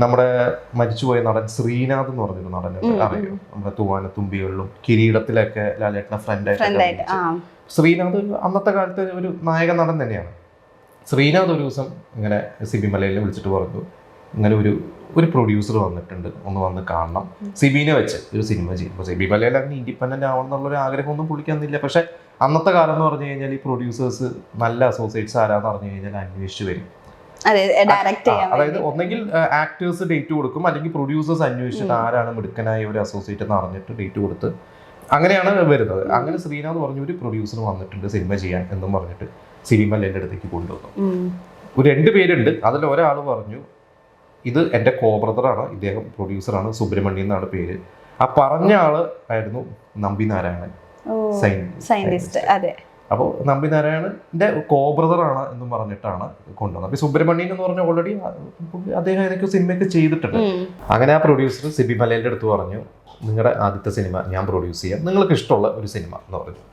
നമ്മുടെ മരിച്ചുപോയ നടൻ ശ്രീനാഥ് എന്ന് പറഞ്ഞൊരു നടനുണ്ട്, അറിയോ? നമ്മുടെ തൂവാനത്തുമ്പികളിലും കിരീടത്തിലൊക്കെ ലാലേട്ടന്റെ ഫ്രണ്ടായിട്ട് ശ്രീനാഥ് അന്നത്തെ കാലത്ത് ഒരു നായക നടൻ തന്നെയാണ്. ശ്രീനാഥ് ഒരു ദിവസം ഇങ്ങനെ സിബി മലയിൽ വിളിച്ചിട്ട് പറഞ്ഞു, ഇങ്ങനെ ഒരു പ്രൊഡ്യൂസർ വന്നിട്ടുണ്ട്, ഒന്ന് വന്ന് കാണണം, സിബിനെ വെച്ച് ഒരു സിനിമ ചെയ്യും. അപ്പോൾ സിബി മലയിൽ അങ്ങനെ ഇൻഡിപെൻഡന്റ് ആവണം എന്നുള്ളൊരു ആഗ്രഹമൊന്നും പുള്ളിക്കാന്നില്ല. പക്ഷെ അന്നത്തെ കാലം എന്ന് പറഞ്ഞു കഴിഞ്ഞാൽ ഈ പ്രൊഡ്യൂസേഴ്സ് നല്ല അസോസിയേറ്റ്സ് ആരാന്ന് പറഞ്ഞു കഴിഞ്ഞാൽ അന്വേഷിച്ച് വരും. അതായത് ഒന്നെങ്കിൽ ആക്ടേഴ്സ് ഡേറ്റ് കൊടുക്കും, അല്ലെങ്കിൽ പ്രൊഡ്യൂസേഴ്സ് അന്വേഷിച്ചിട്ട് ആരാണ് മിടുക്കനായ ഒരു അസോസിയേറ്റ് എന്ന് അറിഞ്ഞിട്ട് ഡേറ്റ് കൊടുത്ത് അങ്ങനെയാണ് വരുന്നത്. അങ്ങനെ ശ്രീനാഥ് പറഞ്ഞു ഒരു പ്രൊഡ്യൂസർ വന്നിട്ടുണ്ട് സിനിമ ചെയ്യാൻ എന്നും പറഞ്ഞിട്ട് സിബി മലയുടെ അടുത്തേക്ക് കൊണ്ടുവന്നു. ഒരു 2 പേരുണ്ട്, അതിൽ ഒരാൾ പറഞ്ഞു ഇത് എൻ്റെ ബ്രദറാണ്, ഇദ്ദേഹം പ്രൊഡ്യൂസറാണ്, സുബ്രഹ്മണ്യൻ എന്നാണ് പേര്. ആ പറഞ്ഞ ആള് ആയിരുന്നു നമ്പി നാരായണൻ, സയന്റിസ്റ്റ്. അപ്പോൾ നമ്പി നാരായണന്റെ ബ്രദറാണ് എന്നും പറഞ്ഞിട്ടാണ് കൊണ്ടുവന്നത്. അപ്പോൾ സുബ്രഹ്മണ്യൻ എന്ന് പറഞ്ഞാൽ ഓൾറെഡി അദ്ദേഹം എനിക്ക് സിനിമയൊക്കെ ചെയ്തിട്ടുണ്ട്. അങ്ങനെ ആ പ്രൊഡ്യൂസർ സിബി മലയുടെ അടുത്ത് പറഞ്ഞു, നിങ്ങളുടെ ആദ്യത്തെ സിനിമ ഞാൻ പ്രൊഡ്യൂസ് ചെയ്യാം, നിങ്ങൾക്ക് ഇഷ്ടമുള്ള ഒരു സിനിമ എന്ന് പറഞ്ഞു.